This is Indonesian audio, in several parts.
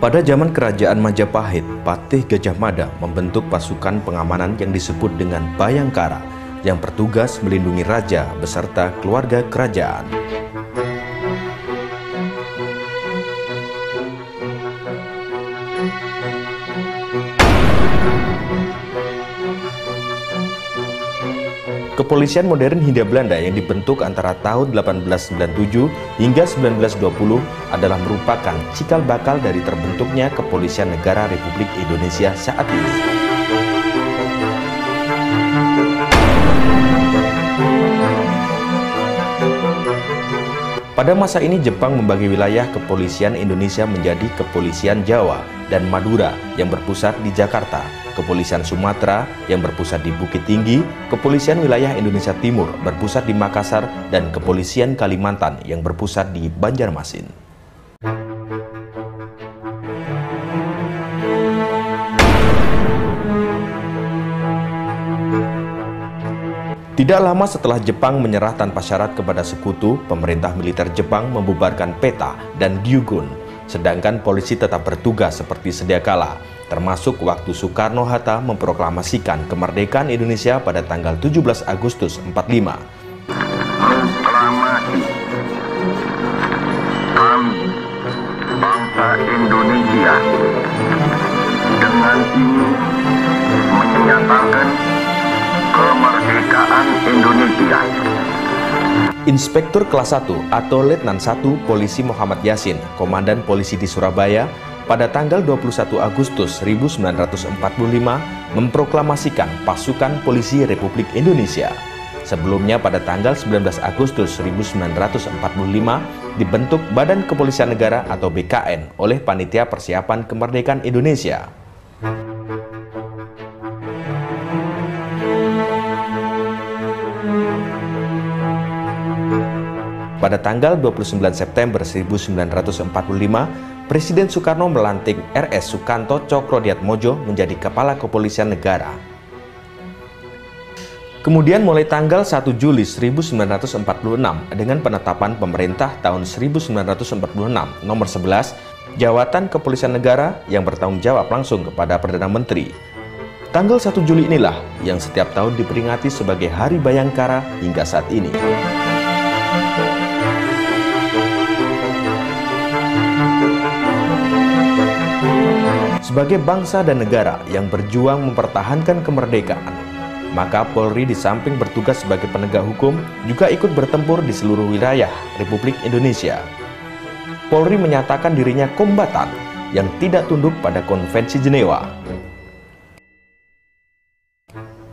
Pada zaman kerajaan Majapahit, Patih Gajah Mada membentuk pasukan pengamanan yang disebut dengan Bayangkara yang bertugas melindungi raja beserta keluarga kerajaan. Kepolisian modern Hindia Belanda yang dibentuk antara tahun 1897 hingga 1920 adalah merupakan cikal bakal dari terbentuknya Kepolisian Negara Republik Indonesia saat ini. Pada masa ini Jepang membagi wilayah kepolisian Indonesia menjadi Kepolisian Jawa dan Madura yang berpusat di Jakarta, Kepolisian Sumatera yang berpusat di Bukit Tinggi, Kepolisian Wilayah Indonesia Timur berpusat di Makassar, dan Kepolisian Kalimantan yang berpusat di Banjarmasin. Tidak lama setelah Jepang menyerah tanpa syarat kepada sekutu, pemerintah militer Jepang membubarkan PETA dan Gyugun, sedangkan polisi tetap bertugas seperti sedia kala, termasuk waktu Soekarno-Hatta memproklamasikan kemerdekaan Indonesia pada tanggal 17 Agustus 45. Proklamasi kami, bangsa Indonesia, dengan ini menyatakan kemerdekaan Indonesia. Inspektur kelas 1 atau Letnan 1 Polisi Muhammad Yasin, Komandan Polisi di Surabaya, pada tanggal 21 Agustus 1945 memproklamasikan Pasukan Polisi Republik Indonesia. Sebelumnya pada tanggal 19 Agustus 1945 dibentuk Badan Kepolisian Negara atau BKN oleh Panitia Persiapan Kemerdekaan Indonesia. Pada tanggal 29 September 1945, Presiden Soekarno melantik RS Sukanto Cokro-Diatmodjo menjadi Kepala Kepolisian Negara. Kemudian mulai tanggal 1 Juli 1946 dengan penetapan pemerintah tahun 1946 nomor 11, Jawatan Kepolisian Negara yang bertanggung jawab langsung kepada Perdana Menteri. Tanggal 1 Juli inilah yang setiap tahun diperingati sebagai Hari Bayangkara hingga saat ini. Sebagai bangsa dan negara yang berjuang mempertahankan kemerdekaan, maka Polri di samping bertugas sebagai penegak hukum juga ikut bertempur di seluruh wilayah Republik Indonesia. Polri menyatakan dirinya kombatan yang tidak tunduk pada Konvensi Jenewa.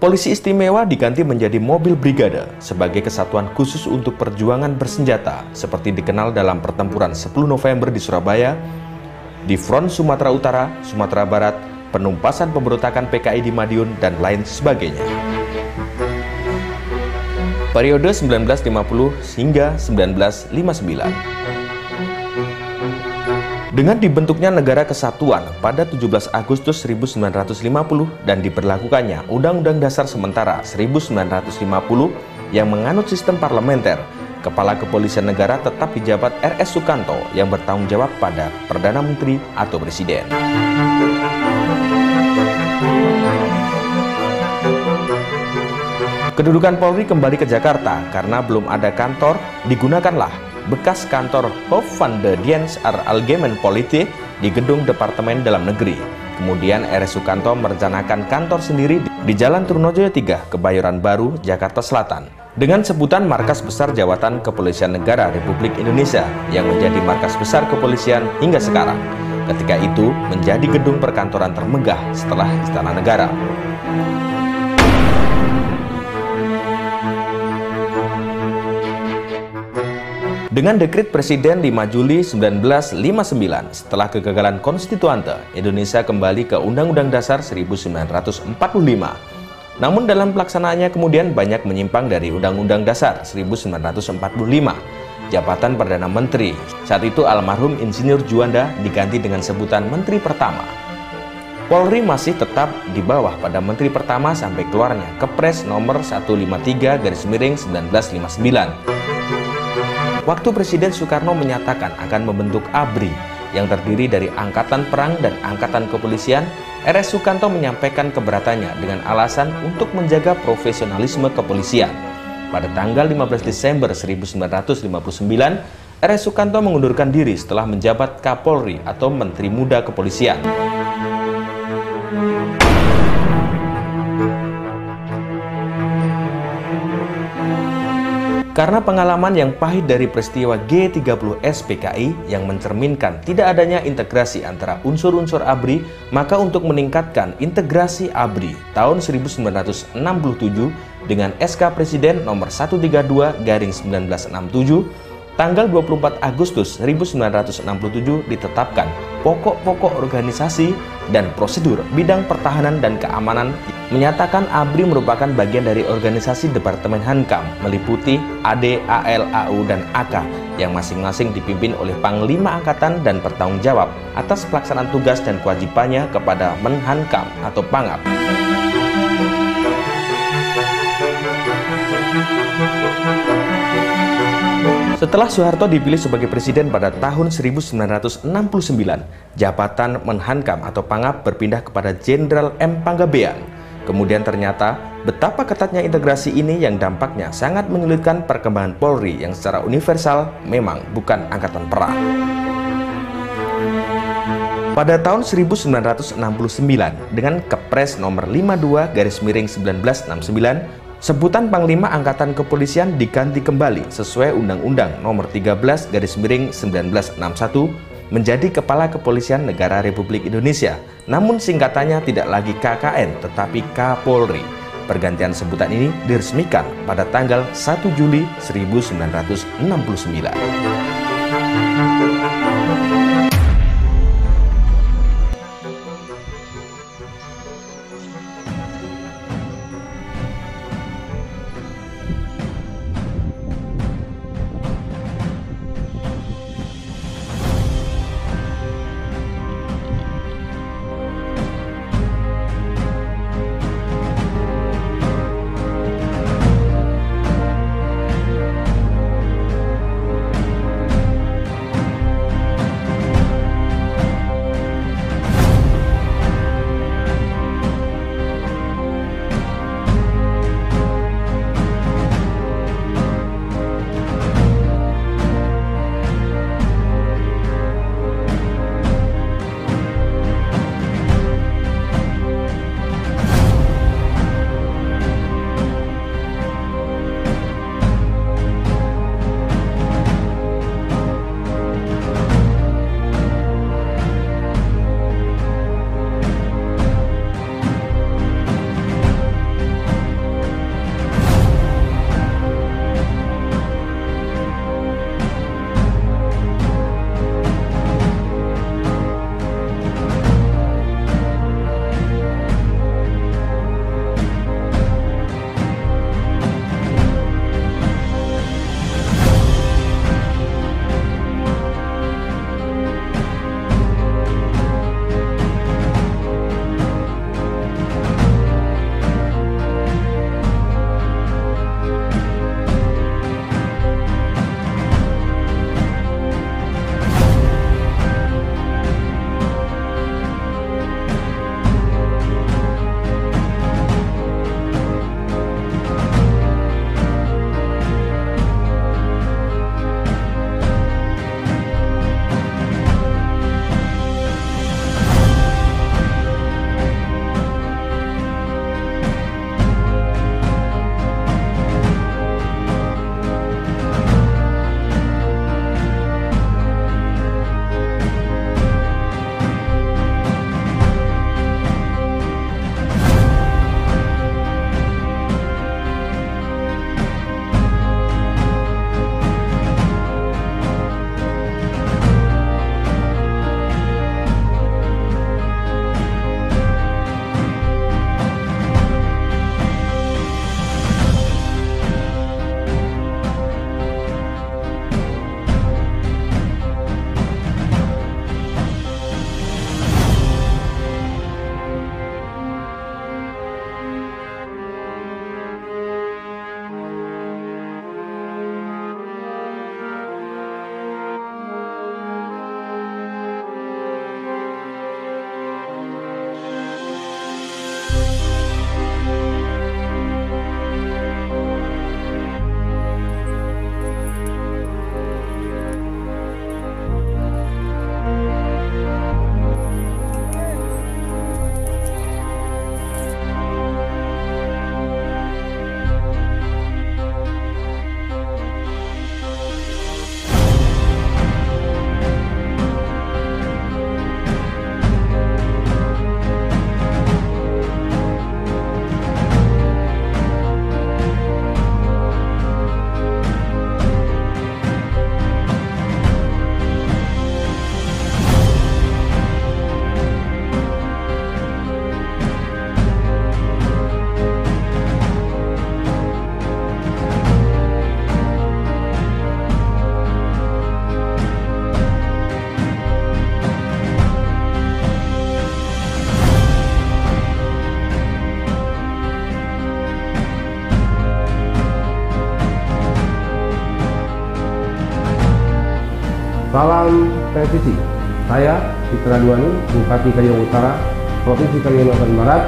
Polisi istimewa diganti menjadi mobil brigade sebagai kesatuan khusus untuk perjuangan bersenjata seperti dikenal dalam pertempuran 10 November di Surabaya, di Front Sumatera Utara, Sumatera Barat, penumpasan pemberontakan PKI di Madiun, dan lain sebagainya. Periode 1950 hingga 1959. Dengan dibentuknya Negara Kesatuan pada 17 Agustus 1950 dan diberlakukannya Undang-Undang Dasar Sementara 1950 yang menganut sistem parlementer, Kepala Kepolisian Negara tetap dijabat RS Sukanto yang bertanggung jawab pada Perdana Menteri atau Presiden. Kedudukan Polri kembali ke Jakarta karena belum ada kantor, digunakanlah bekas kantor Hof van de Dienst Algemeen Politie di gedung Departemen Dalam Negeri. Kemudian RS Sukanto merencanakan kantor sendiri di Jalan Trunojoyo 3, Kebayoran Baru, Jakarta Selatan, dengan sebutan Markas Besar Jawatan Kepolisian Negara Republik Indonesia yang menjadi markas besar kepolisian hingga sekarang. Ketika itu menjadi gedung perkantoran termegah setelah Istana Negara. Dengan dekret Presiden 5 Juli 1959, setelah kegagalan konstituante, Indonesia kembali ke Undang-Undang Dasar 1945. Namun dalam pelaksanaannya kemudian banyak menyimpang dari Undang-Undang Dasar 1945. Jabatan Perdana Menteri, saat itu almarhum Insinyur Juanda, diganti dengan sebutan Menteri Pertama. Polri masih tetap di bawah pada Menteri Pertama sampai keluarnya Kepres nomor 153/1959. Waktu Presiden Soekarno menyatakan akan membentuk ABRI yang terdiri dari Angkatan Perang dan Angkatan Kepolisian, RS Sukanto menyampaikan keberatannya dengan alasan untuk menjaga profesionalisme kepolisian. Pada tanggal 15 Desember 1959, RS Sukanto mengundurkan diri setelah menjabat Kapolri atau Menteri Muda Kepolisian. Karena pengalaman yang pahit dari peristiwa G30S PKI yang mencerminkan tidak adanya integrasi antara unsur-unsur ABRI, maka untuk meningkatkan integrasi ABRI tahun 1967 dengan SK Presiden nomor 132/1967, tanggal 24 Agustus 1967 ditetapkan pokok-pokok organisasi dan prosedur bidang pertahanan dan keamanan, menyatakan ABRI merupakan bagian dari organisasi Departemen Hankam meliputi AD, AL, AU, dan AK yang masing-masing dipimpin oleh Panglima Angkatan dan bertanggung jawab atas pelaksanaan tugas dan kewajibannya kepada Menhankam atau Pangap. Setelah Soeharto dipilih sebagai presiden pada tahun 1969, jabatan Menhankam atau Pangap berpindah kepada Jenderal M. Panggabean. Kemudian ternyata betapa ketatnya integrasi ini yang dampaknya sangat menyulitkan perkembangan Polri yang secara universal memang bukan angkatan perang. Pada tahun 1969 dengan Kepres nomor 52/1969, sebutan Panglima Angkatan Kepolisian diganti kembali sesuai Undang-Undang nomor 13/1961 menjadi Kepala Kepolisian Negara Republik Indonesia. Namun singkatannya tidak lagi KKN tetapi Kapolri. Pergantian sebutan ini diresmikan pada tanggal 1 Juli 1969. Salam revisi. Saya, Citra Duani, Bupati Kayong Utara, Provinsi Kalimantan Barat,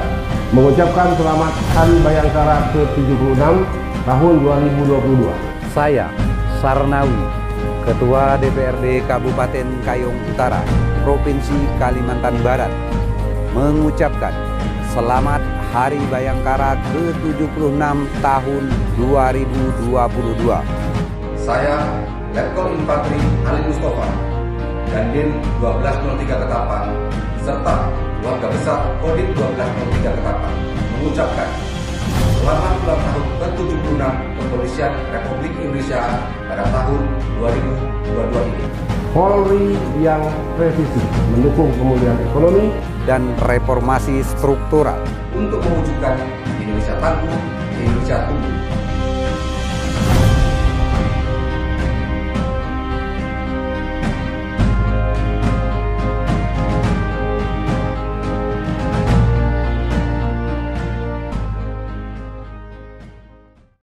mengucapkan selamat Hari Bayangkara ke-76 tahun 2022. Saya, Sarnawi, Ketua DPRD Kabupaten Kayong Utara, Provinsi Kalimantan Barat, mengucapkan selamat Hari Bayangkara ke-76 tahun 2022. Saya, Letkol Infantri Ali Mustafa, Dandim 1203 Ketapang, serta keluarga besar Kodim 1203 Ketapang, mengucapkan selamat ulang tahun ke-76 Kepolisian Republik Indonesia pada tahun 2022 ini. Polri yang revisi mendukung pemulihan ekonomi dan reformasi struktural untuk mewujudkan Indonesia tangguh, Indonesia tumbuh.